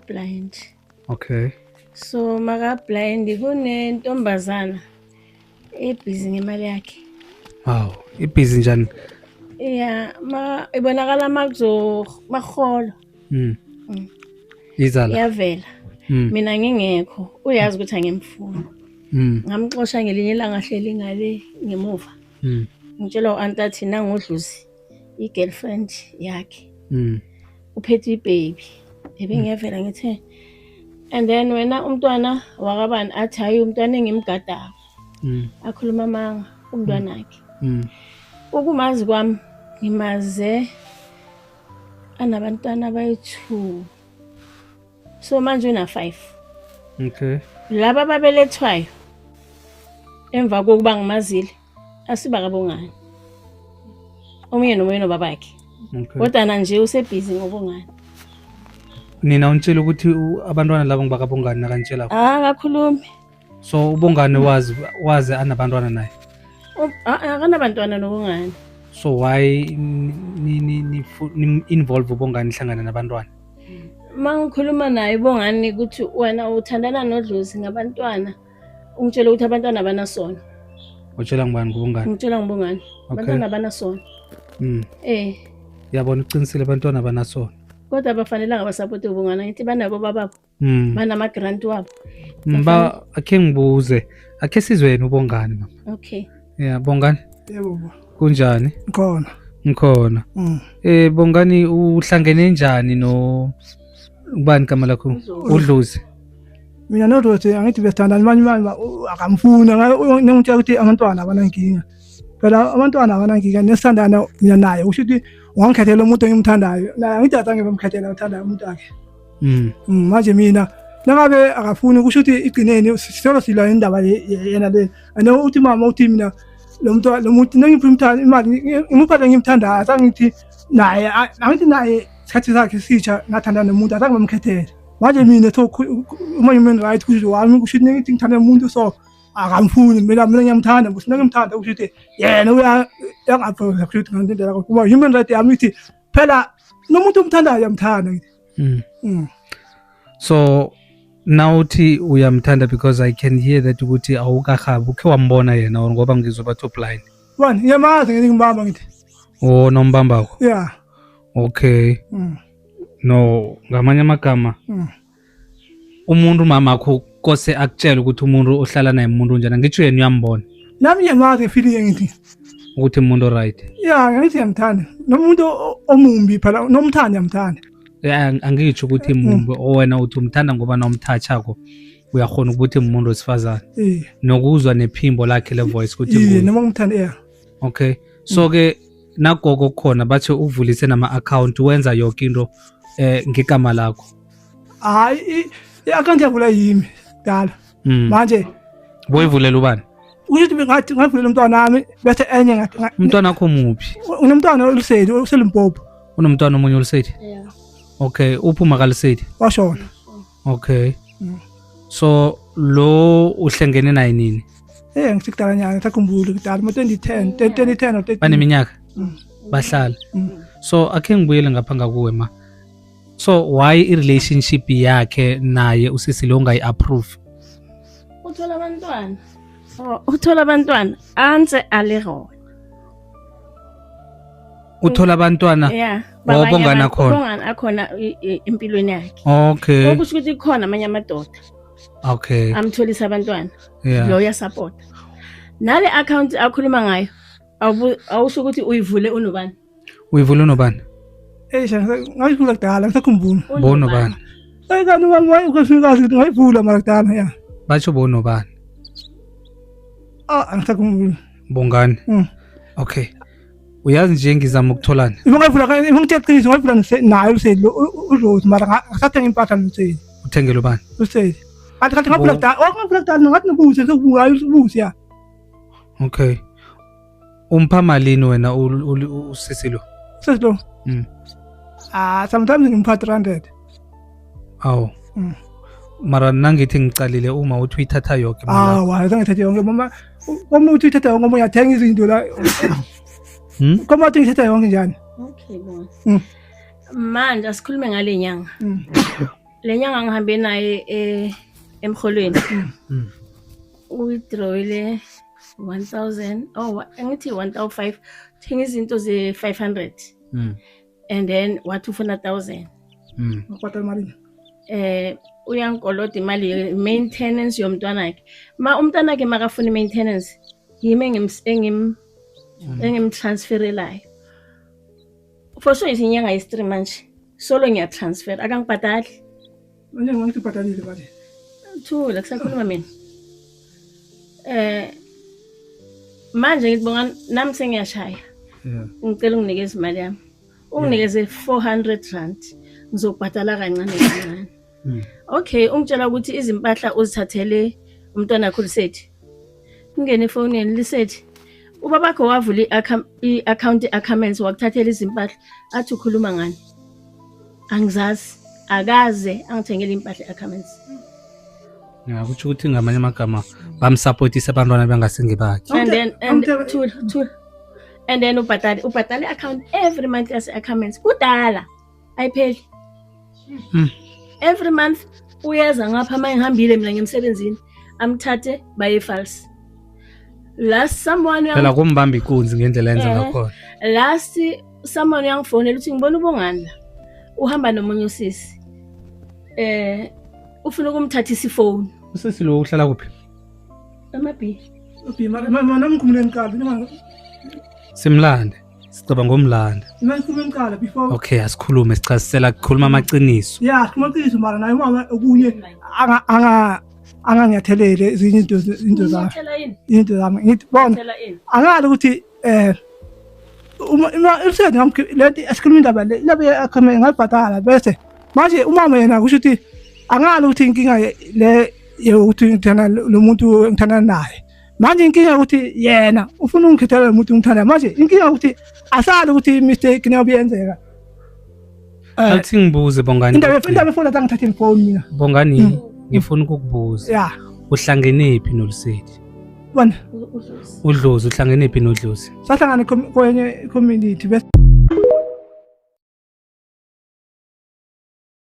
blind. Okay. So maka blind kunentombazana ebhizi ngemali yakhe. Wow, ibhizi njani? Yeah, ibonakala maholo. Izala. Yavela. Mina ngingekho, uyazi ukuthi angimfuni. Ngamxosha ngelinye ilanga hleli ngale ngemuva. Ngitshela u-anti athi nangodluzi i-girlfriend yakhe. Uphethe ibaby. Ngiyavela ngithe and then wena umntwana wakabani athi hayi umntwana engimgadako. Akhuluma manga umntwana wakhe. Ukumazi kwami ngimaze anabantwana abayi-2. So manje una 5. Okay. Laba babelethwayo emva kokuba ngimazile asiba kabongani. Omunye nomunye nobabakhe. Kodwa nje usebhizi ngobongani. Nina untshela ukuthi abantwana labo ngibakabongani nakantshela. Ngakhulumi. So ubongani wazi anabantwana naye. Akanabantwana nobongani. So why ni involve ubongani hlangana nabantwana? Mangikhuluma naye bongani ukuthi wena uthandana nodlozi ngabantwana ungitshela ukuthi abantwana abanasona. Utshela ngibani kubongani? Ngitshela ngibongani. Abantwana abanasona. Yabona uqinisile abantwana abanasona. Kodwa bafanelanga basapote ubongani ngithi banabo bababo. Banama grant wabo. Akhe ngibuze. Akhe sizweni ubongani mama. Okay. Yeah, bongani? Yebo. Kunjani? Ngikhona. Bongani uhlangene njani no ubani kama lakho? Udlozi. Mina nodlozi angithi besithandana manje akamfuna ngitshela ukuthi abantwana abanankinga. Phela abantwana abanankinga nesithandana mina naye usho ukuthi wangikhethela umuntu engimthandayo. La ngithi azange bamkhethela uthandayo umuntu wakhe. Manje mina nangabe akafuni kusho ukuthi igcineni sisolo sila indaba yena le. Ano uthi mama uthi mina lo muntu nengimphimthana imali ngimuphatha ngimthandayo asangithi naye angithi naye isikhathi sakhe sitsha ngathanda nomuntu azange bamkhethele. Manje mina uma human right kusho wami kusho ukuthi ngithi ngithanda umuntu so akamfuni mina ngiyamthanda busina ngimthanda kusho ukuthi yena uyangaphosa kusho ukuthi ngandlela kuba human right yami ithi phela nomuntu umthandayo yamthanda ngithi. So now uthi uyamthanda because I can hear that ukuthi awukahabi ukhe wambona yena ngoba ngizwe bathi blind. Wani yamazi ngimbamba ngithi. Oh nombamba ko. Yeah. Okay. No ngamanye amagama. Umuntu mama akho kose akutshela ukuthi umuntu ohlala naye umuntu njani ngitsho yena uyambona. Nami yamazi feeling ngithi ukuthi umuntu right. Yeah, ngithi yamthanda. Nomuntu omumbi phela nomthanda yamthanda. Angitsho ukuthi mumbi wena uthi umthanda ngoba nomthathako uyakhona ukuthi umuntu wesifazana nokuzwa nephimbo lakhe le voice ukuthi nguye noma ngimthanda. Okay, so ke nagogo khona bathi uvulise nama account wenza yonke into ngegama lakho. Hayi i-account yavula yimi dala manje boyivulela ubani? Uyithi ngathi ngavulela umntwana wami bese enye ngathi umntwana wakho muphi? Unomntwana olusedi uselimpopo. Unomntwana omunye olusedi? Yeah. Okay, uphuma kalisedi? Washona. Okay. So lo uhlengene naye nini? Ngithi kudala nyanga ngakhumbula kudala ngo-2010 or 13. Baneminyaka? Bahlala. So akhe ngibuyele ngapha ngakuwe ma. So why i-relationship yakhe naye usisi lo ungayi-approve? Uthola abantwana anze alero. Uthola abantwana? Yeah. Bongana khona. Bongana akhona empilweni yakhe. Okay. Okusho ukuthi khona amanye amadoda. Okay. Amtholisa abantwana. Yeah. Lo ya support. Nale account akhuluma ngayo awusho ukuthi uyivule unobani? Uyivule unobani? Ngayivula kudala ngisakhumbula. Bonobani? Kanti uma ukufikazi ngayivula mara kudala ya. Batsho bonobani? Ngisakhumbula. Bongani. Okay. Uyazi nje ngizama ukutholana. Ngivula ngithethe ngivula nayo usedi uRose mara ngasathenga impahla nosedi. Uthengele ubani? Usedi. Kanti ngavula kudala ngathi nobuze sokubuka ubuze ya. Okay. Umpha malini wena usisi lo? Usisi lo? Sometimes ngimpa 300. Aw. Mara nangithi ngicalile uma uthi uyithatha yonke mara. Wazi ngithatha yonke mama. Uma uthi uyithatha yonke uyathenga izinto la. Koma uthi ngithatha yonke njani? Okay bona. Manje asikhulume ngale nyanga. lenyanga ngihambe naye emholweni withdrawile 1000 angithi 1005 thenga izinto ze 500 and then wathi ufuna 1000 Ngibhadala malini? Uyangikolota imali maintenance yomntwana wakhe umntwana wakhe makafuna maintenance yimi engimtransferelayo for sure isinyanga yi3 manje solo ngiyatransfer akangibhadali Manje ngithi ubhadalile manje. Thula kusakhuluma mina manje ngibonga nami sengiyashaya ngicela unginikeze imali yami unginikeze 400 rand ngizobhadala kancane kancane okay ungitshela ukuthi izimpahla uzithathele umntwana wakho lisethi ungene efonini lisethi ubabakho wavula i-account accounts wakuthathela izimpahla athi ukhuluma ngani angizazi akaze angithengele impahla accounts kutsho ukuthi ngamanye amagama bamsupportisa abantwana bengasengibakhe and then ubhadale account every month as accounts kudala ayipheli every month uyeza ngapha manje ngihambile mina ngemsebenzini amthathe baye false last someone phela kumbamba ikunzi ngendlela yenza ngakhona last someone yangifonela uthi ngibona ubongani la uhamba nomunye usisi ufuna ukumthathisa ifone usisi lo uhlala kuphi amabi Mana ngikhumule enkala simlande sicaba ngomlanda ngikhumule enkala before okay asikhulume sichazisela kukhuluma amaqiniso yeah kumaqiniso mara naye uma okunye angangiyathelele ezinye into zami ngithi bona angazi ukuthi uma usethi lethi asikhuluma indaba labe akhame ngabhadala bese manje umama yena kusho ukuthi angazi ukuthi inkinga le yokuthi ngithana lo muntu engithana naye manje inkinga ukuthi yena ufuna ungikhethela lo muntu ngithanda manje inkinga ukuthi asali ukuthi mistake niyobiyenzeka athi ngibuze Bongani indaba efuna ngithathe ifone mina Bongani ngifuna ukukubuza yeah uhlangene phi noLusethi bona uDlozi uhlangene phi noDlozi sahlangana kwenye community bese